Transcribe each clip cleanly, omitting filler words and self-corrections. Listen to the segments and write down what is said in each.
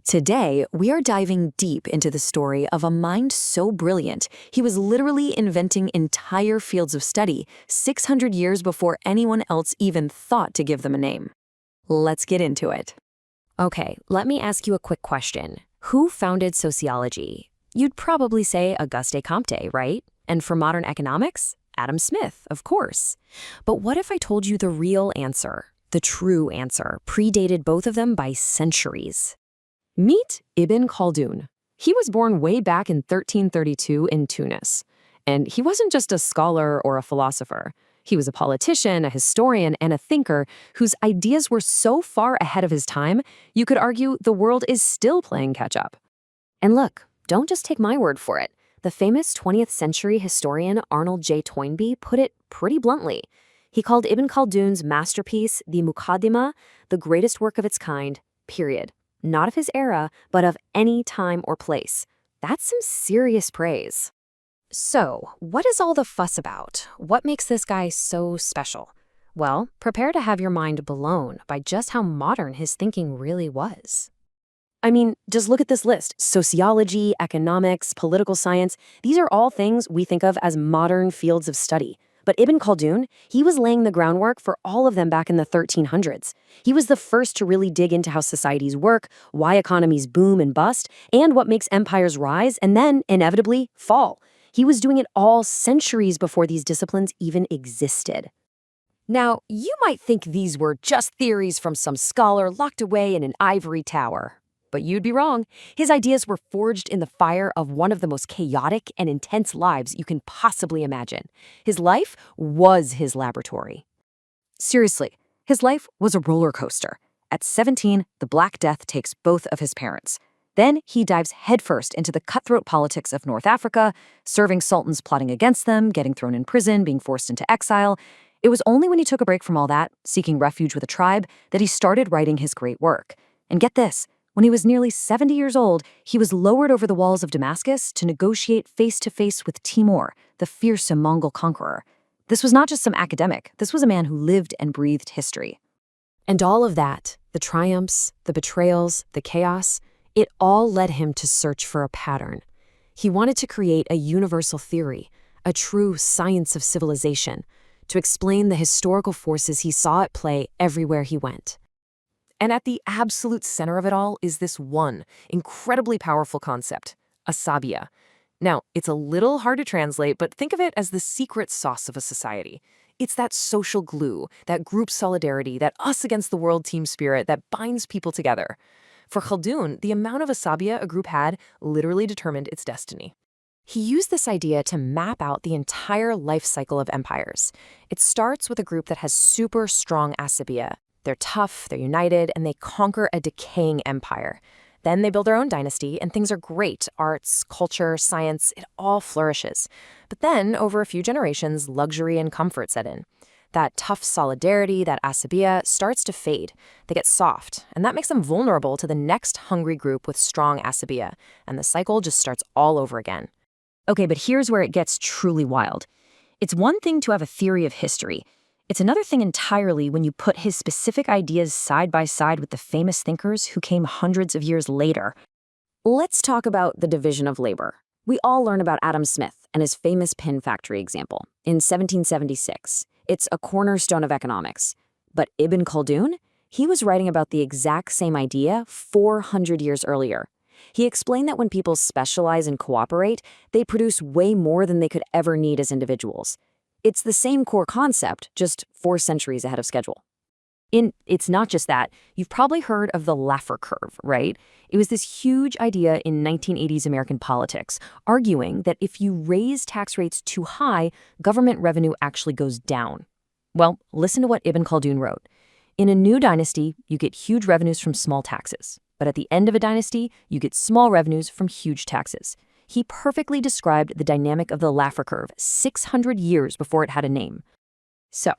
Today, we are diving deep into the story of a mind so brilliant, he was literally inventing entire fields of study 600 years before anyone else even thought to give them a name. Let's get into it. Okay, let me ask you a quick question. Who founded sociology? You'd probably say Auguste Comte, right? And for modern economics, Adam Smith, of course. But what if I told you the real answer, the true answer, predated both of them by centuries? Meet Ibn Khaldun. He was born way back in 1332 in Tunis. And he wasn't just a scholar or a philosopher. He was a politician, a historian, and a thinker whose ideas were so far ahead of his time, you could argue the world is still playing catch-up. And look, don't just take my word for it. The famous 20th century historian Arnold J. Toynbee put it pretty bluntly. He called Ibn Khaldun's masterpiece, the Muqaddimah, the greatest work of its kind, period. Not of his era, but of any time or place. That's some serious praise. So, what is all the fuss about? What makes this guy so special? Well, prepare to have your mind blown by just how modern his thinking really was. I mean, just look at this list. Sociology, economics, political science, these are all things we think of as modern fields of study. But Ibn Khaldun, he was laying the groundwork for all of them back in the 1300s. He was the first to really dig into how societies work, why economies boom and bust, and what makes empires rise and then, inevitably, fall. He was doing it all centuries before these disciplines even existed. Now, you might think these were just theories from some scholar locked away in an ivory tower. But you'd be wrong. His ideas were forged in the fire of one of the most chaotic and intense lives you can possibly imagine. His life was his laboratory. Seriously, his life was a roller coaster. At 17, the Black Death takes both of his parents. Then he dives headfirst into the cutthroat politics of North Africa, serving sultans plotting against them, getting thrown in prison, being forced into exile. It was only when he took a break from all that, seeking refuge with a tribe, that he started writing his great work. And get this, when he was nearly 70 years old, he was lowered over the walls of Damascus to negotiate face-to-face with Timur, the fearsome Mongol conqueror. This was not just some academic. This was a man who lived and breathed history. And all of that, the triumphs, the betrayals, the chaos, it all led him to search for a pattern. He wanted to create a universal theory, a true science of civilization, to explain the historical forces he saw at play everywhere he went. And at the absolute center of it all is this one incredibly powerful concept, asabiyyah. Now, it's a little hard to translate, but think of it as the secret sauce of a society. It's that social glue, that group solidarity, that us against the world team spirit that binds people together. For Khaldun, the amount of asabiyyah a group had literally determined its destiny. He used this idea to map out the entire life cycle of empires. It starts with a group that has super strong asabiyyah. They're tough, they're united, and they conquer a decaying empire. Then they build their own dynasty, and things are great. Arts, culture, science, it all flourishes. But then, over a few generations, luxury and comfort set in. That tough solidarity, that asabiyyah, starts to fade. They get soft, and that makes them vulnerable to the next hungry group with strong asabiyyah, and the cycle just starts all over again. Okay, but here's where it gets truly wild. It's one thing to have a theory of history. It's another thing entirely when you put his specific ideas side by side with the famous thinkers who came hundreds of years later. Let's talk about the division of labor. We all learn about Adam Smith and his famous pin factory example in 1776. It's a cornerstone of economics. But Ibn Khaldun? He was writing about the exact same idea 400 years earlier. He explained that when people specialize and cooperate, they produce way more than they could ever need as individuals. It's the same core concept, just 4 centuries ahead of schedule. It's not just that. You've probably heard of the Laffer curve, right? It was this huge idea in 1980s American politics, arguing that if you raise tax rates too high, government revenue actually goes down. Well, listen to what Ibn Khaldun wrote. In a new dynasty, you get huge revenues from small taxes. But at the end of a dynasty, you get small revenues from huge taxes. He perfectly described the dynamic of the Laffer curve 600 years before it had a name. So,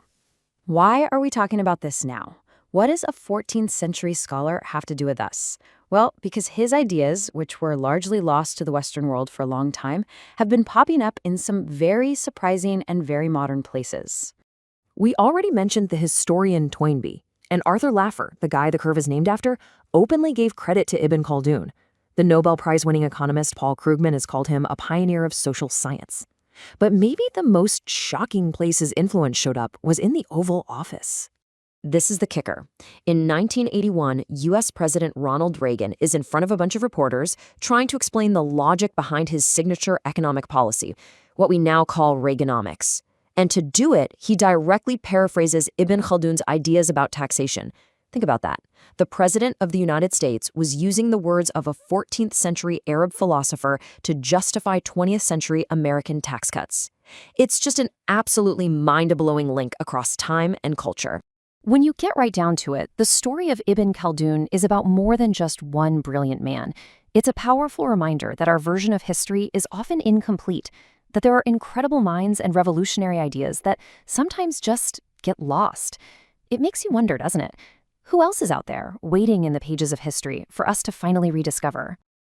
why are we talking about this now? What does a 14th century scholar have to do with us? Well, because his ideas, which were largely lost to the Western world for a long time, have been popping up in some very surprising and very modern places. We already mentioned the historian Toynbee. And Arthur Laffer, the guy the curve is named after, openly gave credit to Ibn Khaldun. The Nobel Prize-winning economist Paul Krugman has called him a pioneer of social science. But maybe the most shocking place his influence showed up was in the Oval Office. This is the kicker. In 1981, U.S. President Ronald Reagan is in front of a bunch of reporters trying to explain the logic behind his signature economic policy, what we now call Reaganomics. And to do it, he directly paraphrases Ibn Khaldun's ideas about taxation. Think about that. The President of the United States was using the words of a 14th century Arab philosopher to justify 20th century American tax cuts. It's just an absolutely mind-blowing link across time and culture. When you get right down to it, the story of Ibn Khaldun is about more than just one brilliant man. It's a powerful reminder that our version of history is often incomplete, that there are incredible minds and revolutionary ideas that sometimes just get lost. It makes you wonder, doesn't it? Who else is out there, waiting in the pages of history for us to finally rediscover?